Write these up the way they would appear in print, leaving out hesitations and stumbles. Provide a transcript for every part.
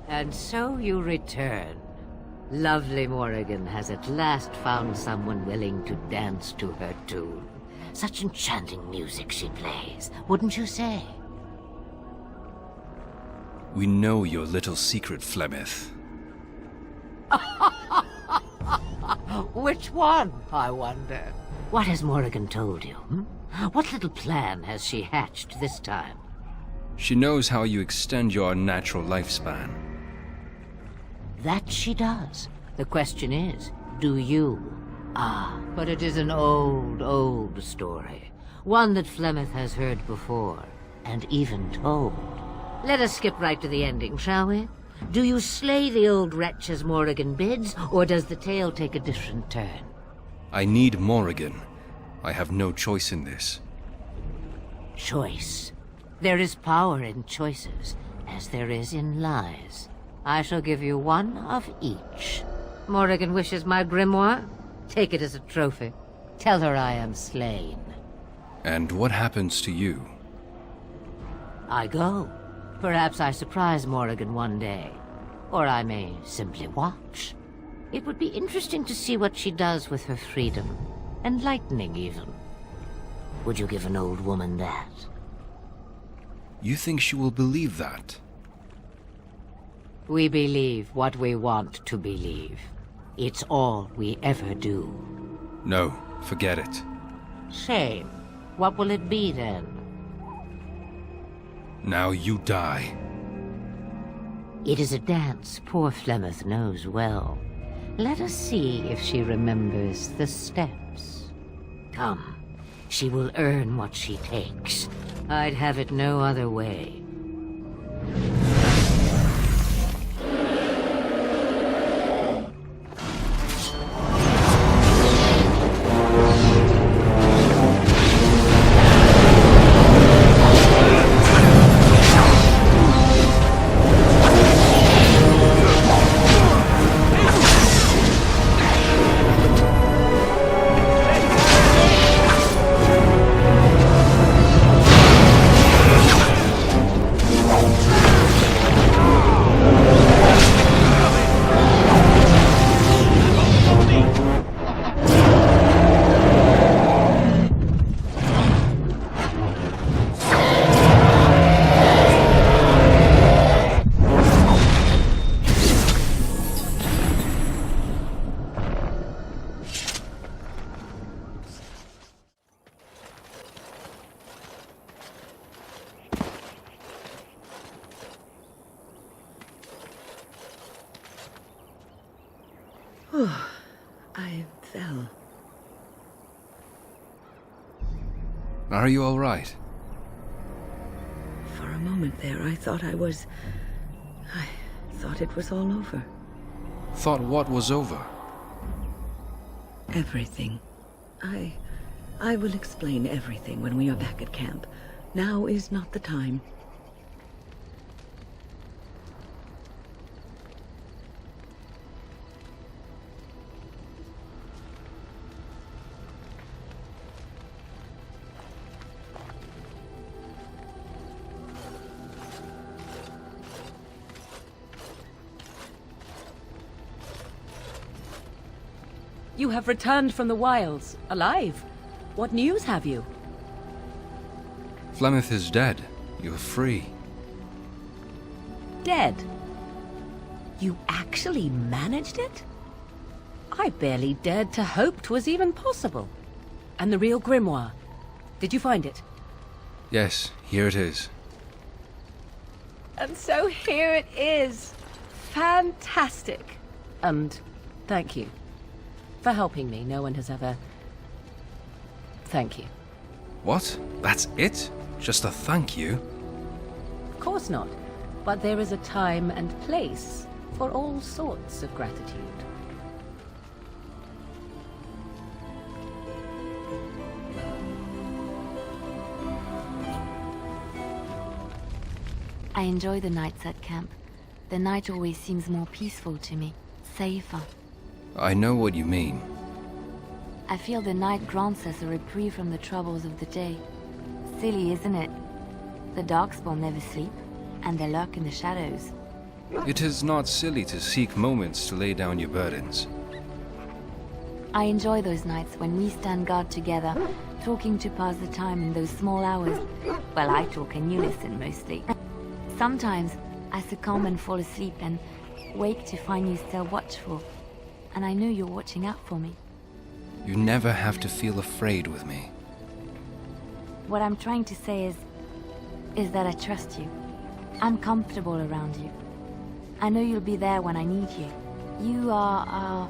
And so you return. Lovely Morrigan has at last found someone willing to dance to her tune. Such enchanting music she plays, wouldn't you say? We know your little secret, Flemeth. Which one, I wonder? What has Morrigan told you? What little plan has she hatched this time? She knows how you extend your natural lifespan. That she does. The question is, do you? Ah, but it is an old, old story. One that Flemeth has heard before, and even told. Let us skip right to the ending, shall we? Do you slay the old wretch as Morrigan bids, or does the tale take a different turn? I need Morrigan. I have no choice in this. Choice. There is power in choices, as there is in lies. I shall give you one of each. Morrigan wishes my grimoire? Take it as a trophy. Tell her I am slain. And what happens to you? I go. Perhaps I surprise Morrigan one day. Or I may simply watch. It would be interesting to see what she does with her freedom. Enlightening, even. Would you give an old woman that? You think she will believe that? We believe what we want to believe. It's all we ever do. No, forget it. Shame. What will it be, then? Now you die. It is a dance poor Flemeth knows well. Let us see if she remembers the steps. Come. She will earn what she takes. I'd have it no other way. Oh, I fell. Are you all right? For a moment there, I thought it was all over. Thought what was over? Everything. I will explain everything when we are back at camp. Now is not the time. You have returned from the wilds, alive. What news have you? Flemeth is dead. You are free. Dead? You actually managed it? I barely dared to hope 'twas even possible. And the real grimoire? Did you find it? Yes, here it is. And so here it is. Fantastic. And thank you. For helping me. No one has ever... Thank you. What? That's it? Just a thank you? Of course not. But there is a time and place for all sorts of gratitude. I enjoy the nights at camp. The night always seems more peaceful to me, safer. I know what you mean. I feel the night grants us a reprieve from the troubles of the day. Silly, isn't it? The darkspawn never sleep, and they lurk in the shadows. It is not silly to seek moments to lay down your burdens. I enjoy those nights when we stand guard together, talking to pass the time in those small hours. Well, I talk and you listen mostly. Sometimes I succumb and fall asleep and wake to find you still watchful. And I know you're watching out for me. You never have to feel afraid with me. What I'm trying to say is that I trust you. I'm comfortable around you. I know you'll be there when I need you. You are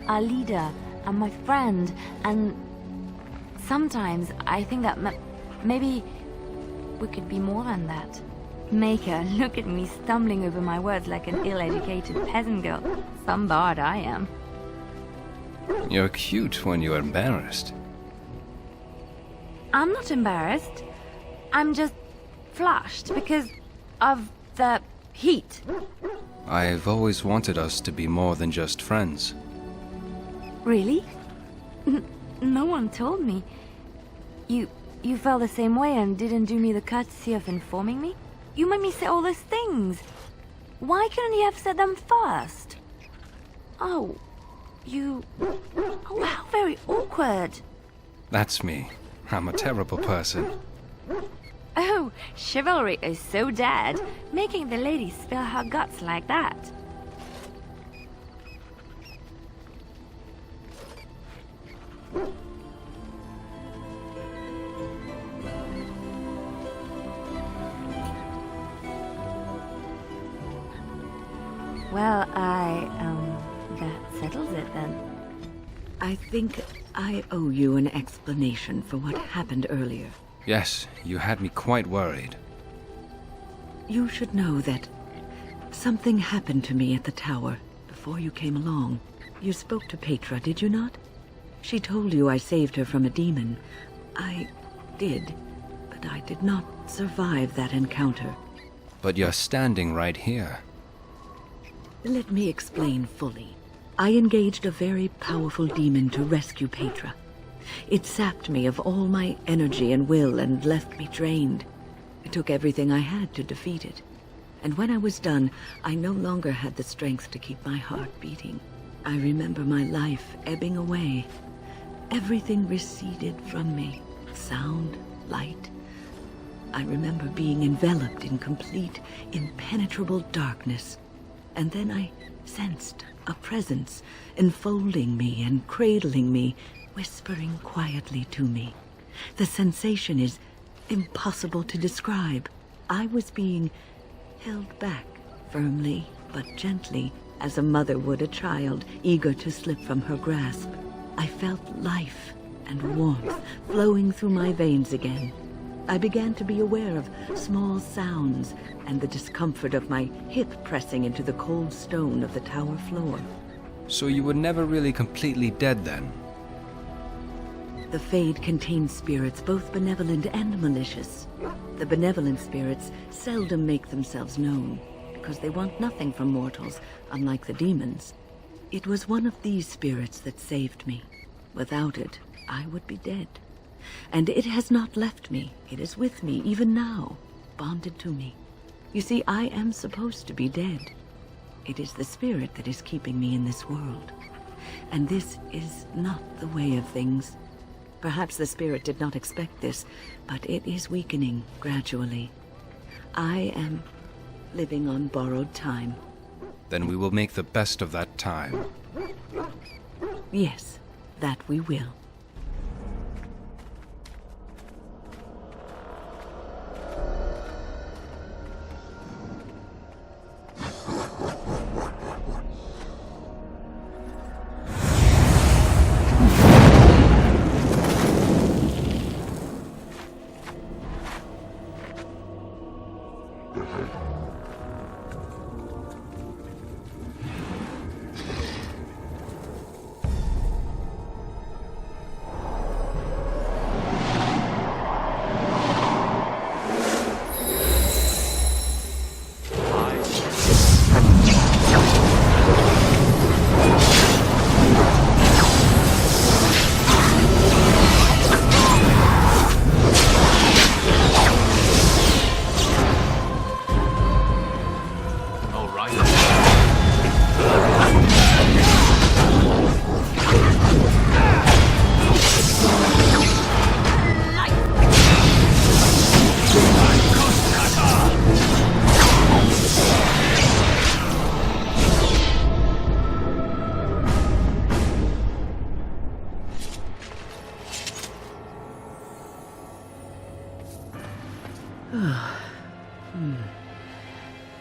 our leader and my friend, and sometimes I think that maybe we could be more than that. Maker, look at me stumbling over my words like an ill-educated peasant girl. Some bard I am. You're cute when you're embarrassed. I'm not embarrassed. I'm just flushed because of the heat. I've always wanted us to be more than just friends. Really? No one told me. You felt the same way and didn't do me the courtesy of informing me? You made me say all those things. Why couldn't you have said them first? Oh, Oh, how very awkward. That's me. I'm a terrible person. Oh, chivalry is so dead, making the lady spill her guts like that. Well, that settles it then. I think I owe you an explanation for what happened earlier. Yes, you had me quite worried. You should know that something happened to me at the tower before you came along. You spoke to Petra, did you not? She told you I saved her from a demon. I did, but I did not survive that encounter. But you're standing right here. Let me explain fully. I engaged a very powerful demon to rescue Petra. It sapped me of all my energy and will and left me drained. It took everything I had to defeat it. And when I was done, I no longer had the strength to keep my heart beating. I remember my life ebbing away. Everything receded from me. Sound, light. I remember being enveloped in complete, impenetrable darkness. And then I sensed a presence enfolding me and cradling me, whispering quietly to me. The sensation is impossible to describe. I was being held back, firmly but gently, as a mother would a child, eager to slip from her grasp. I felt life and warmth flowing through my veins again. I began to be aware of small sounds and the discomfort of my hip pressing into the cold stone of the tower floor. So you were never really completely dead then? The Fade contains spirits both benevolent and malicious. The benevolent spirits seldom make themselves known, because they want nothing from mortals, unlike the demons. It was one of these spirits that saved me. Without it, I would be dead. And it has not left me. It is with me, even now, bonded to me. You see, I am supposed to be dead. It is the spirit that is keeping me in this world. And this is not the way of things. Perhaps the spirit did not expect this, but it is weakening gradually. I am living on borrowed time. Then we will make the best of that time. Yes, that we will.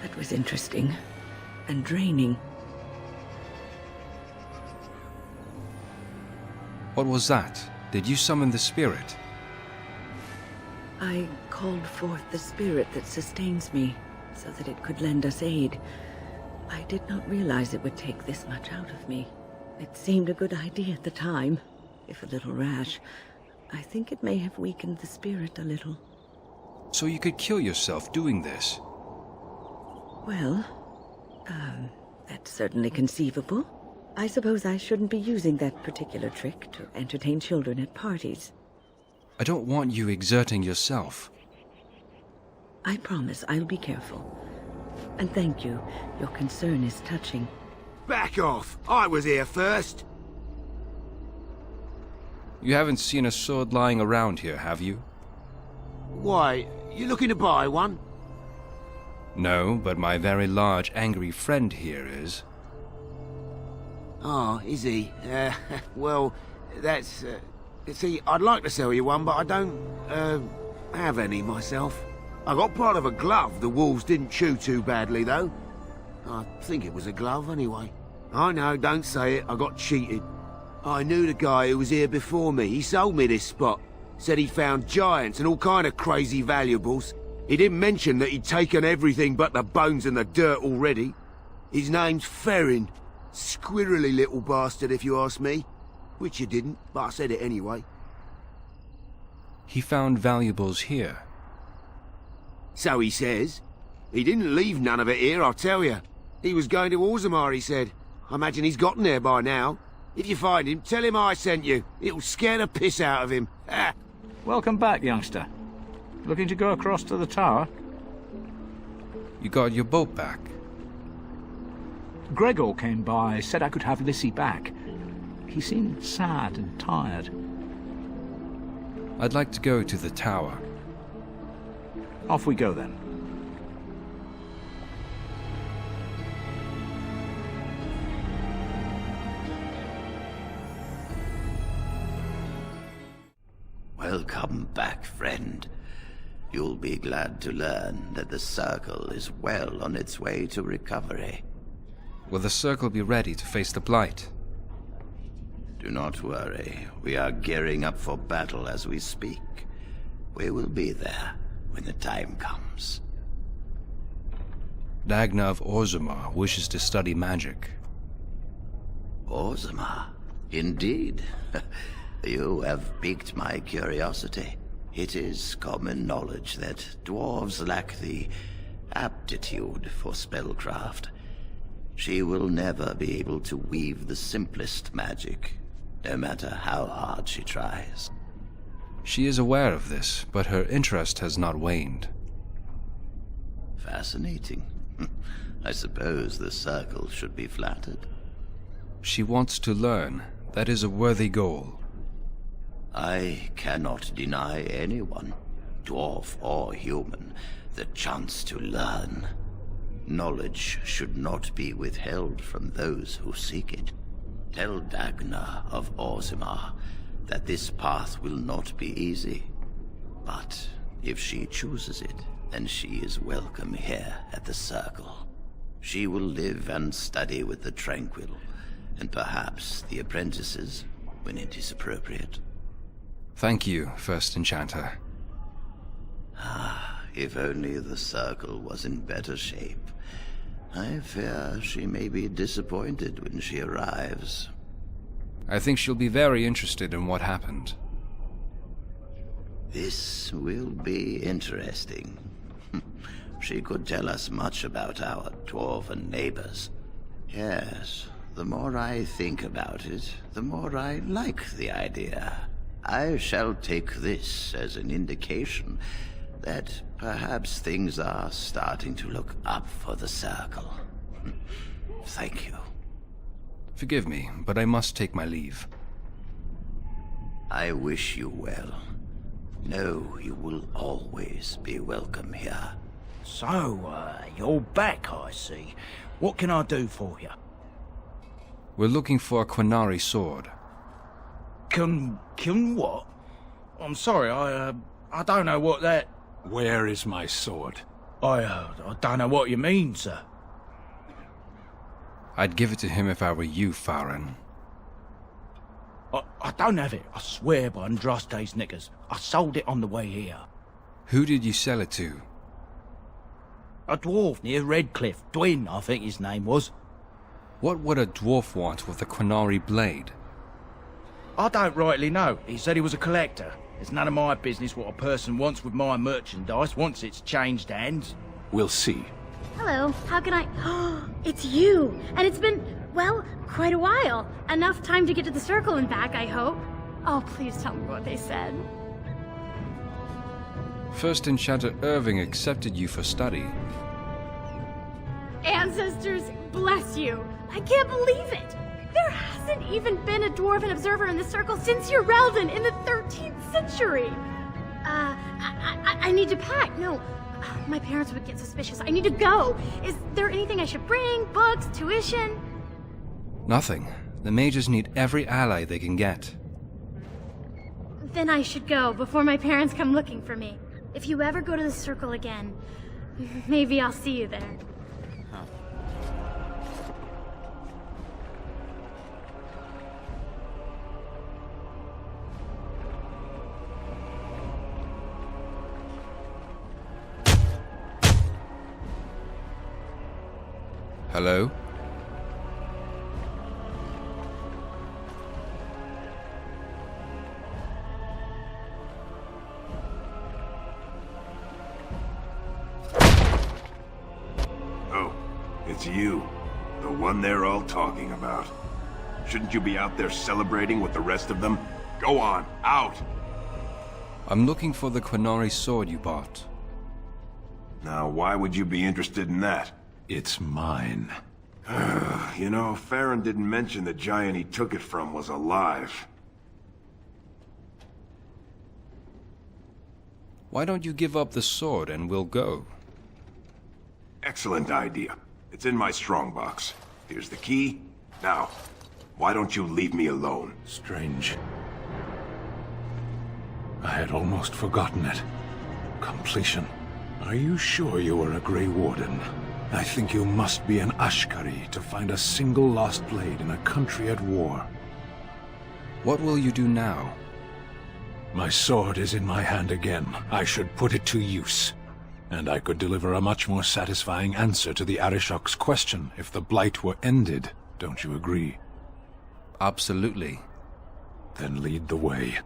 That was interesting. And draining. What was that? Did you summon the spirit? I called forth the spirit that sustains me, so that it could lend us aid. I did not realize it would take this much out of me. It seemed a good idea at the time, if a little rash. I think it may have weakened the spirit a little. So you could kill yourself doing this? Well, that's certainly conceivable. I suppose I shouldn't be using that particular trick to entertain children at parties. I don't want you exerting yourself. I promise I'll be careful. And thank you. Your concern is touching. Back off! I was here first! You haven't seen a sword lying around here, have you? Why, you looking to buy one? No, but my very large, angry friend here is. Oh, is he? Well, that's... see, I'd like to sell you one, but I don't, have any myself. I got part of a glove the wolves didn't chew too badly, though. I think it was a glove, anyway. I know, don't say it, I got cheated. I knew the guy who was here before me. He sold me this spot. Said he found giants and all kind of crazy valuables. He didn't mention that he'd taken everything but the bones and the dirt already. His name's Ferrin. Squirrely little bastard, if you ask me. Which you didn't, but I said it anyway. He found valuables here. So he says. He didn't leave none of it here, I'll tell you. He was going to Ostagar, he said. I imagine he's gotten there by now. If you find him, tell him I sent you. It'll scare the piss out of him. Ha! Welcome back, youngster. Looking to go across to the tower? You got your boat back. Gregor came by, said I could have Lissy back. He seemed sad and tired. I'd like to go to the tower. Off we go then. Welcome back, friend. You'll be glad to learn that the Circle is well on its way to recovery. Will the Circle be ready to face the Blight? Do not worry. We are gearing up for battle as we speak. We will be there when the time comes. Dagna of Orzammar wishes to study magic. Orzammar? Indeed. You have piqued my curiosity. It is common knowledge that dwarves lack the aptitude for spellcraft. She will never be able to weave the simplest magic, no matter how hard she tries. She is aware of this, but her interest has not waned. Fascinating. I suppose the Circle should be flattered. She wants to learn. That is a worthy goal. I cannot deny anyone, dwarf or human, the chance to learn. Knowledge should not be withheld from those who seek it. Tell Dagna of Orzammar that this path will not be easy. But if she chooses it, then she is welcome here at the Circle. She will live and study with the Tranquil, and perhaps the apprentices, when it is appropriate. Thank you, First Enchanter. If only the Circle was in better shape. I fear she may be disappointed when she arrives. I think she'll be very interested in what happened. This will be interesting. She could tell us much about our dwarven neighbors. Yes, the more I think about it, the more I like the idea. I shall take this as an indication that perhaps things are starting to look up for the Circle. Thank you. Forgive me, but I must take my leave. I wish you well. Know you will always be welcome here. So, you're back, I see. What can I do for you? We're looking for a Quinari sword. Can what? I'm sorry, I don't know what that... Where is my sword? I don't know what you mean, sir. I'd give it to him if I were you, Farron. I don't have it. I swear by Andraste's knickers. I sold it on the way here. Who did you sell it to? A dwarf near Redcliffe. Dwyn, I think his name was. What would a dwarf want with a Quinari blade? I don't rightly know. He said he was a collector. It's none of my business what a person wants with my merchandise once it's changed hands. We'll see. Hello, how can I... It's you! And it's been, well, quite a while. Enough time to get to the circle and back, I hope. Oh, please tell me what they said. First Enchanter Irving accepted you for study. Ancestors, bless you! I can't believe it! There hasn't even been a dwarven observer in the circle since your Urelden in the 13th century! I need to pack. No, my parents would get suspicious. I need to go. Is there anything I should bring? Books? Tuition? Nothing. The mages need every ally they can get. Then I should go before my parents come looking for me. If you ever go to the circle again, maybe I'll see you there. Hello? Oh, it's you. The one they're all talking about. Shouldn't you be out there celebrating with the rest of them? Go on, out! I'm looking for the Quinari sword you bought. Now, why would you be interested in that? It's mine. You know, Farron didn't mention the giant he took it from was alive. Why don't you give up the sword and we'll go? Excellent idea. It's in my strongbox. Here's the key. Now, why don't you leave me alone? Strange. I had almost forgotten it. Completion. Are you sure you were a Grey Warden? I think you must be an Ashkari to find a single lost blade in a country at war. What will you do now? My sword is in my hand again. I should put it to use. And I could deliver a much more satisfying answer to the Arishok's question if the Blight were ended. Don't you agree? Absolutely. Then lead the way.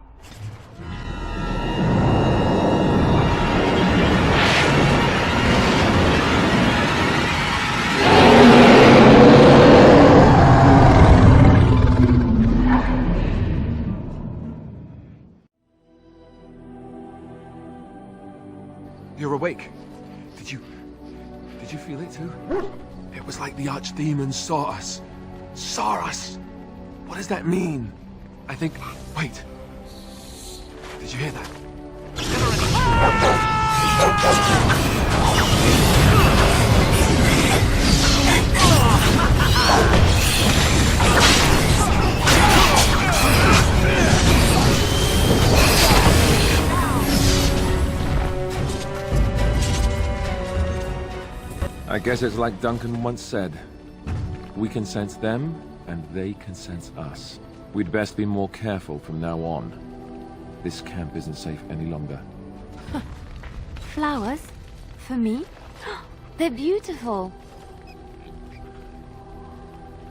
You're awake. Did you feel it too? It was like the archdemon saw us. Saw us! What does that mean? I think... Wait. Did you hear that? I guess it's like Duncan once said. We can sense them, and they can sense us. We'd best be more careful from now on. This camp isn't safe any longer. Flowers? For me? They're beautiful.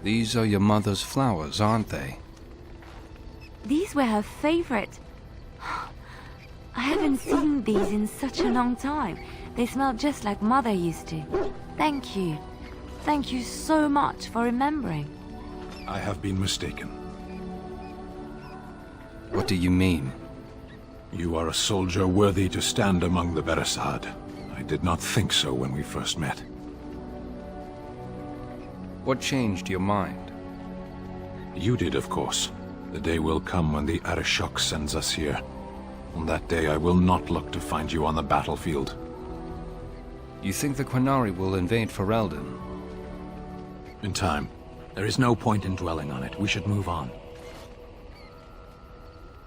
These are your mother's flowers, aren't they? These were her favorite. I haven't seen these in such a long time. They smell just like Mother used to. Thank you. Thank you so much for remembering. I have been mistaken. What do you mean? You are a soldier worthy to stand among the Beresad. I did not think so when we first met. What changed your mind? You did, of course. The day will come when the Arishok sends us here. On that day, I will not look to find you on the battlefield. You think the Quinari will invade Ferelden? In time. There is no point in dwelling on it. We should move on.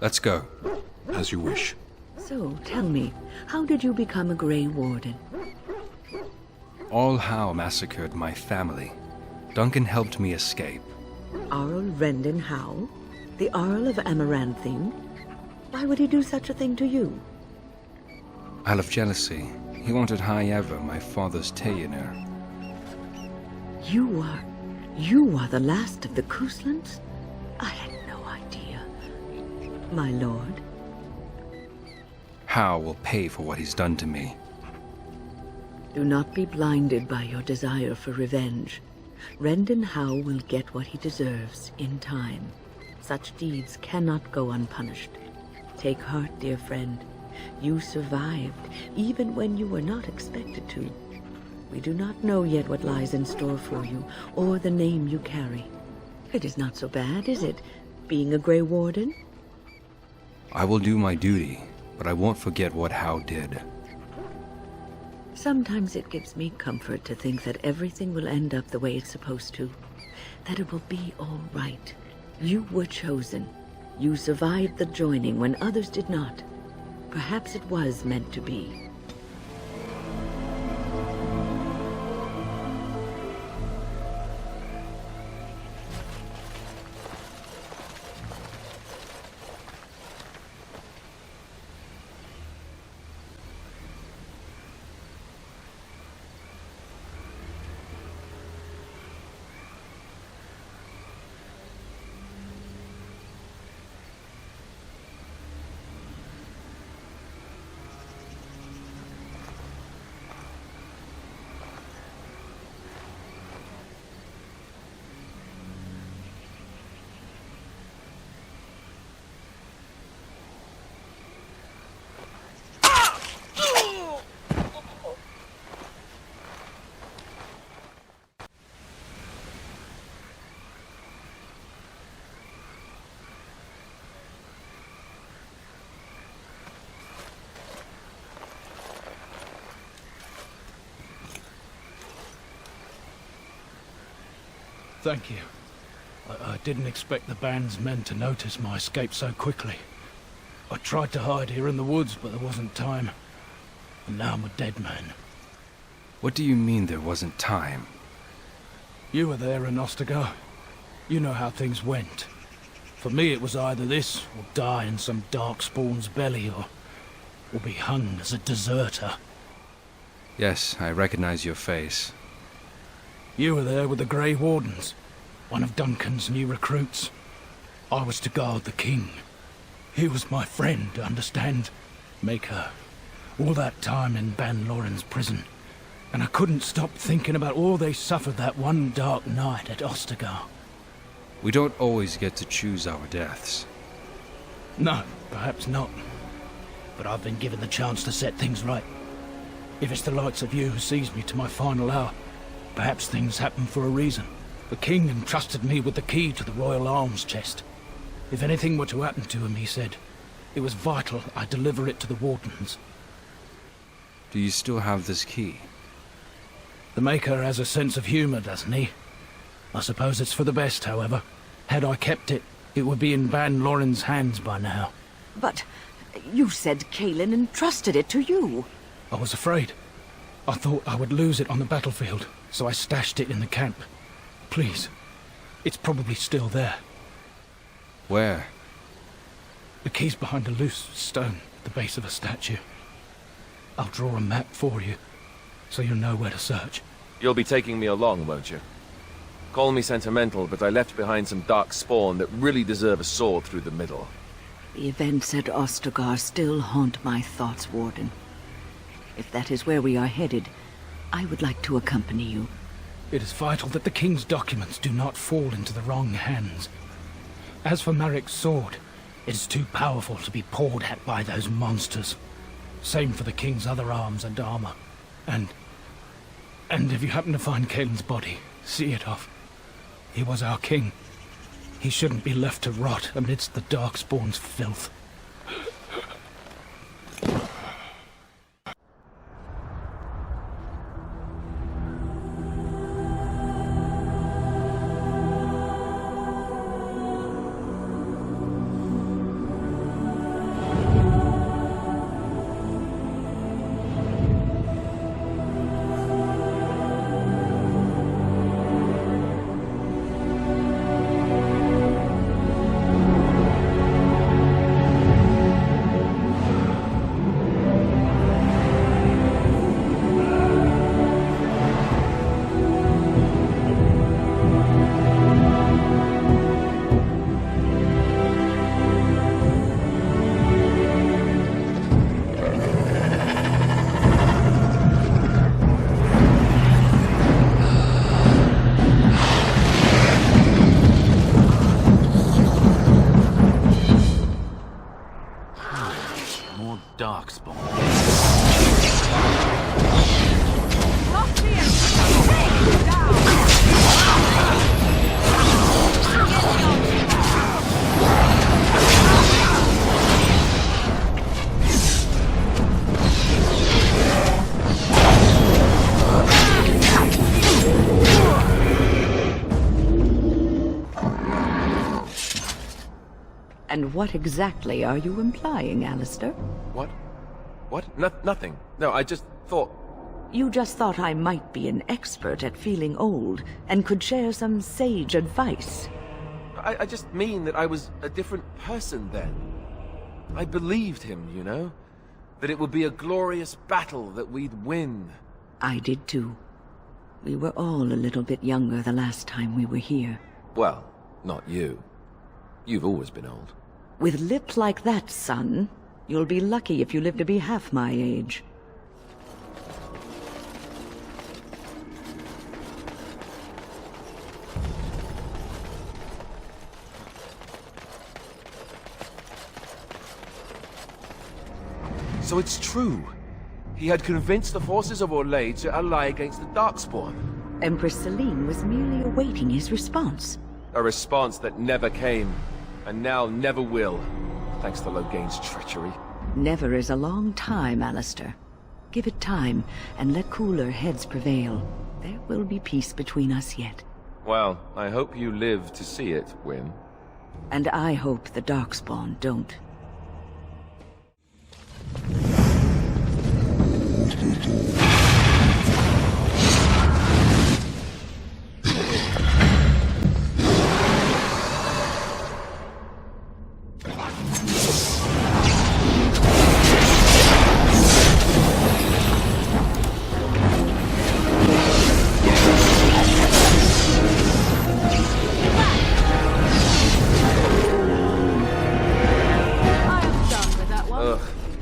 Let's go. As you wish. So, tell me, how did you become a Grey Warden? All-How massacred my family. Duncan helped me escape. Arl Rendon Howe? The Arl of Amaranthine? Why would he do such a thing to you? Out of jealousy, he wanted High Ever, my father's Tayuner. You are the last of the Kuslands? I had no idea. My lord? Howe will pay for what he's done to me. Do not be blinded by your desire for revenge. Rendon Howe will get what he deserves in time. Such deeds cannot go unpunished. Take heart, dear friend. You survived, even when you were not expected to. We do not know yet what lies in store for you, or the name you carry. It is not so bad, is it, being a Grey Warden? I will do my duty, but I won't forget what Howe did. Sometimes it gives me comfort to think that everything will end up the way it's supposed to. That it will be all right. You were chosen. You survived the joining when others did not. Perhaps it was meant to be. Thank you. I didn't expect the band's men to notice my escape so quickly. I tried to hide here in the woods, but there wasn't time. And now I'm a dead man. What do you mean there wasn't time? You were there in Ostagar. You know how things went. For me, it was either this, or die in some darkspawn's belly, or be hung as a deserter. Yes, I recognize your face. You were there with the Grey Wardens, one of Duncan's new recruits. I was to guard the king. He was my friend, understand? Maker. All that time in Ban Loren's prison. And I couldn't stop thinking about all they suffered that one dark night at Ostagar. We don't always get to choose our deaths. No, perhaps not. But I've been given the chance to set things right. If it's the likes of you who sees me to my final hour, perhaps things happen for a reason. The king entrusted me with the key to the royal arms chest. If anything were to happen to him, he said, it was vital I deliver it to the Wardens. Do you still have this key? The Maker has a sense of humor, doesn't he? I suppose it's for the best, however. Had I kept it, it would be in Ban Loren's hands by now. But you said Kaelin entrusted it to you. I was afraid. I thought I would lose it on the battlefield, so I stashed it in the camp. Please, it's probably still there. Where? The key's behind a loose stone at the base of a statue. I'll draw a map for you, so you'll know where to search. You'll be taking me along, won't you? Call me sentimental, but I left behind some dark spawn that really deserve a sword through the middle. The events at Ostagar still haunt my thoughts, Warden. If that is where we are headed, I would like to accompany you. It is vital that the king's documents do not fall into the wrong hands. As for Marik's sword, it is too powerful to be pawed at by those monsters. Same for the king's other arms and armor. And if you happen to find Kaelin's body, see it off. He was our king. He shouldn't be left to rot amidst the Darkspawn's filth. And what exactly are you implying, Alistair? What? Nothing. No, I just thought... You just thought I might be an expert at feeling old, and could share some sage advice. I just mean that I was a different person then. I believed him, you know? That it would be a glorious battle, that we'd win. I did too. We were all a little bit younger the last time we were here. Well, not you. You've always been old. With lips like that, son, you'll be lucky if you live to be half my age. So it's true. He had convinced the forces of Orlais to ally against the Darkspawn. Empress Celine was merely awaiting his response. A response that never came, and now never will, thanks to Loghain's treachery. Never is a long time, Alistair. Give it time, and let cooler heads prevail. There will be peace between us yet. Well, I hope you live to see it, Wynne. And I hope the Darkspawn don't.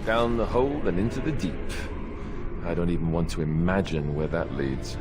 Down the hole and into the deep. I don't even want to imagine where that leads.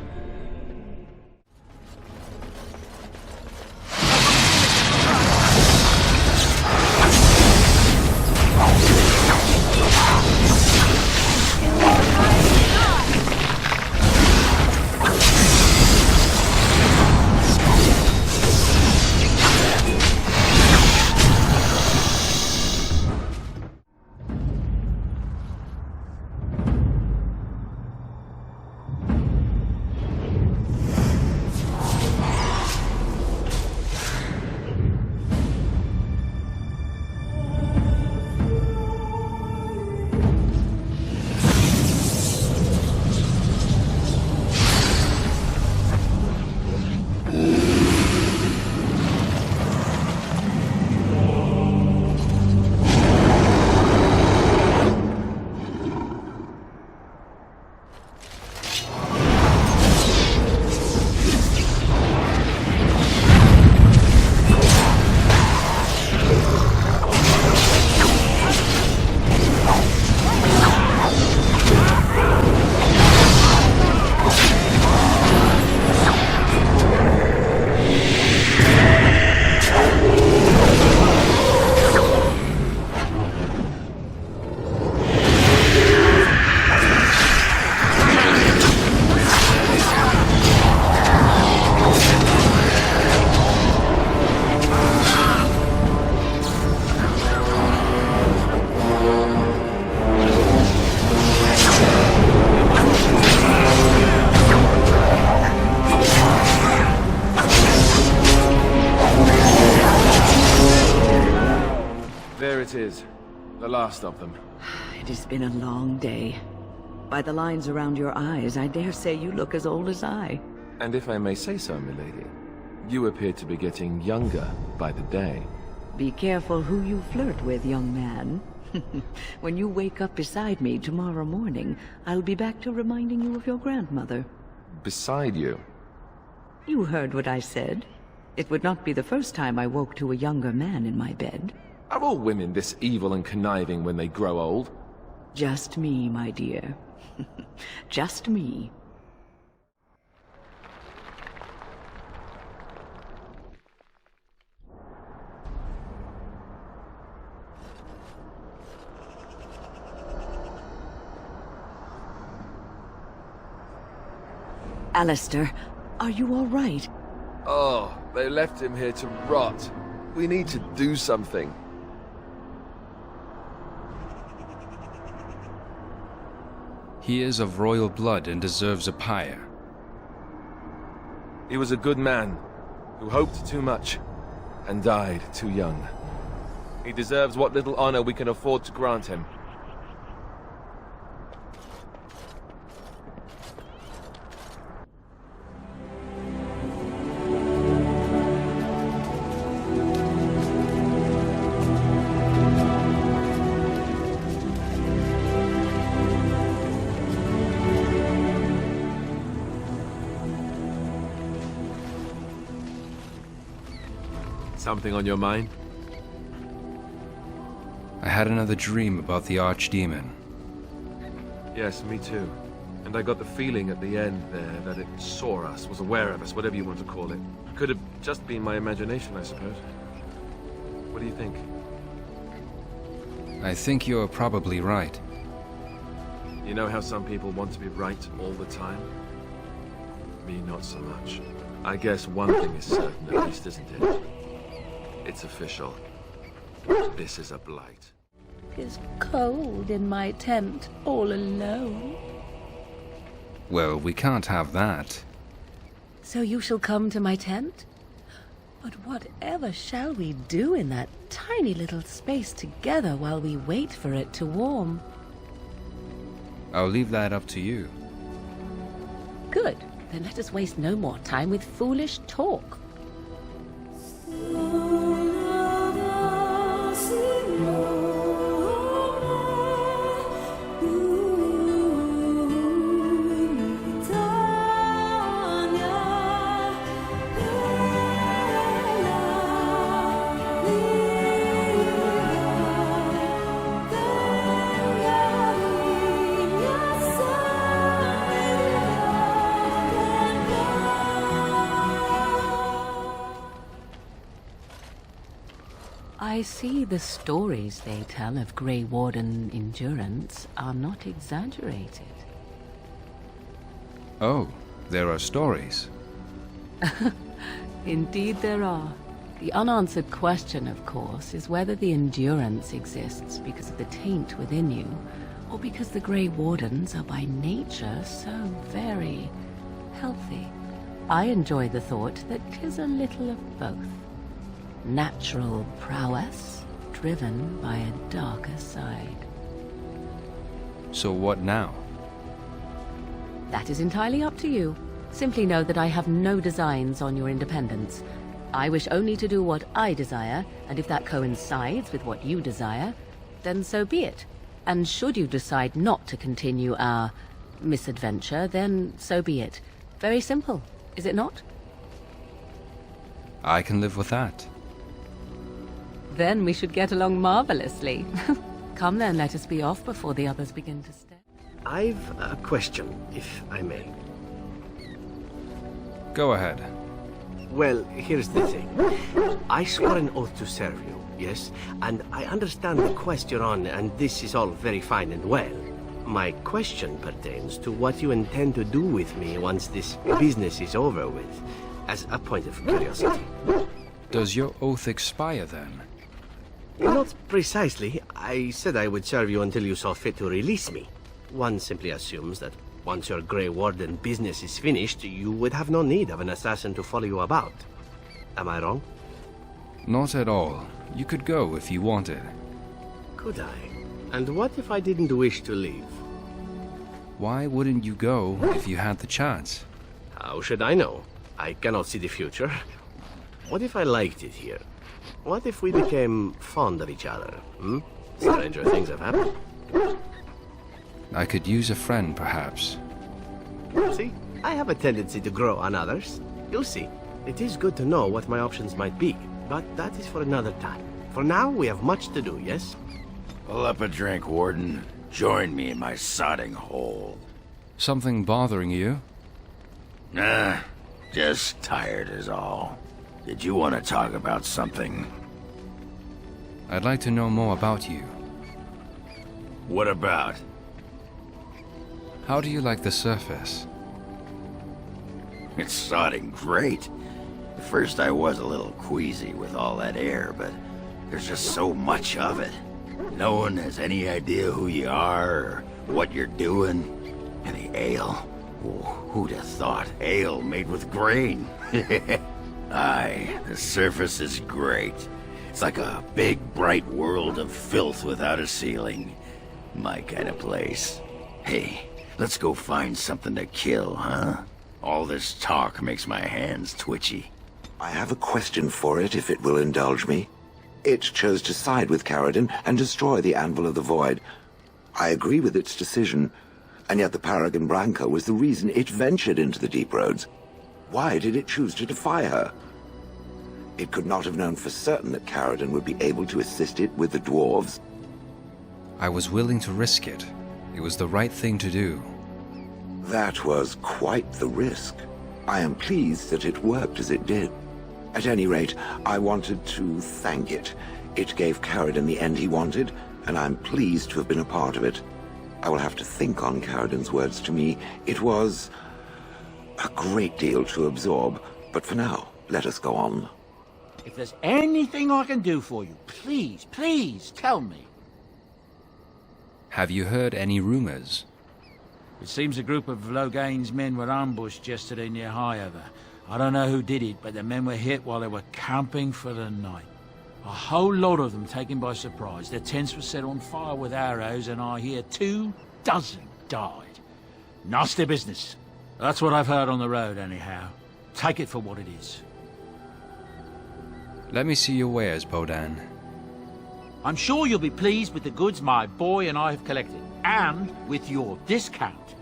The last of them. It has been a long day. By the lines around your eyes, I dare say you look as old as I. And if I may say so, milady, you appear to be getting younger by the day. Be careful who you flirt with, young man. When you wake up beside me tomorrow morning, I'll be back to reminding you of your grandmother. Beside you? You heard what I said. It would not be the first time I woke to a younger man in my bed. Are all women this evil and conniving when they grow old? Just me, my dear. Just me. Alistair, are you all right? Oh, they left him here to rot. We need to do something. He is of royal blood and deserves a pyre. He was a good man, who hoped too much, and died too young. He deserves what little honor we can afford to grant him. Something on your mind? I had another dream about the Archdemon. Yes, me too. And I got the feeling at the end there that it saw us, was aware of us, whatever you want to call it. Could have just been my imagination, I suppose. What do you think? I think you're probably right. You know how some people want to be right all the time? Me, not so much. I guess one thing is certain, at least, isn't it? It's official. This is a blight. It's cold in my tent, all alone. Well, we can't have that. So you shall come to my tent? But whatever shall we do in that tiny little space together while we wait for it to warm? I'll leave that up to you. Good. Then let us waste no more time with foolish talk. I see the stories they tell of Grey Warden endurance are not exaggerated. Oh, there are stories. Indeed there are. The unanswered question, of course, is whether the endurance exists because of the taint within you, or because the Grey Wardens are by nature so very healthy. I enjoy the thought that 'tis a little of both. Natural prowess, driven by a darker side. So what now? That is entirely up to you. Simply know that I have no designs on your independence. I wish only to do what I desire, and if that coincides with what you desire, then so be it. And should you decide not to continue our misadventure, then so be it. Very simple, is it not? I can live with that. Then we should get along marvelously. Come then, let us be off before the others begin to stare. I've a question, if I may. Go ahead. Well, here's the thing. I swore an oath to serve you, yes? And I understand the quest you're on, and this is all very fine and well. My question pertains to what you intend to do with me once this business is over with, as a point of curiosity. Does your oath expire then? Not precisely. I said I would serve you until you saw fit to release me. One simply assumes that once your Grey Warden business is finished, you would have no need of an assassin to follow you about. Am I wrong? Not at all. You could go if you wanted. Could I? And what if I didn't wish to leave? Why wouldn't you go if you had the chance? How should I know? I cannot see the future. What if I liked it here? What if we became fond of each other, Stranger things have happened. I could use a friend, perhaps. See, I have a tendency to grow on others. You'll see. It is good to know what my options might be, but that is for another time. For now, we have much to do, yes? Pull up a drink, Warden. Join me in my sodding hole. Something bothering you? Nah, just tired is all. Did you want to talk about something? I'd like to know more about you. What about? How do you like the surface? It's sodding great. At first I was a little queasy with all that air, but there's just so much of it. No one has any idea who you are or what you're doing. And the ale. Oh, who'd have thought ale made with grain? Aye, the surface is great. It's like a big, bright world of filth without a ceiling. My kind of place. Hey, let's go find something to kill, huh? All this talk makes my hands twitchy. I have a question for it, if it will indulge me. It chose to side with Caradon and destroy the Anvil of the Void. I agree with its decision, and yet the Paragon Branca was the reason it ventured into the Deep Roads. Why did it choose to defy her? It could not have known for certain that Caradon would be able to assist it with the dwarves. I was willing to risk it. It was the right thing to do. That was quite the risk. I am pleased that it worked as it did. At any rate, I wanted to thank it. It gave Caradon the end he wanted, and I'm pleased to have been a part of it. I will have to think on Caradon's words to me. It was a great deal to absorb, but for now, let us go on. If there's anything I can do for you, please, please tell me. Have you heard any rumors? It seems a group of Loghain's men were ambushed yesterday near Highover. I don't know who did it, but the men were hit while they were camping for the night. A whole lot of them taken by surprise. Their tents were set on fire with arrows, and I hear 24 died. Nasty business. That's what I've heard on the road, anyhow. Take it for what it is. Let me see your wares, Bodan. I'm sure you'll be pleased with the goods my boy and I have collected, and with your discount.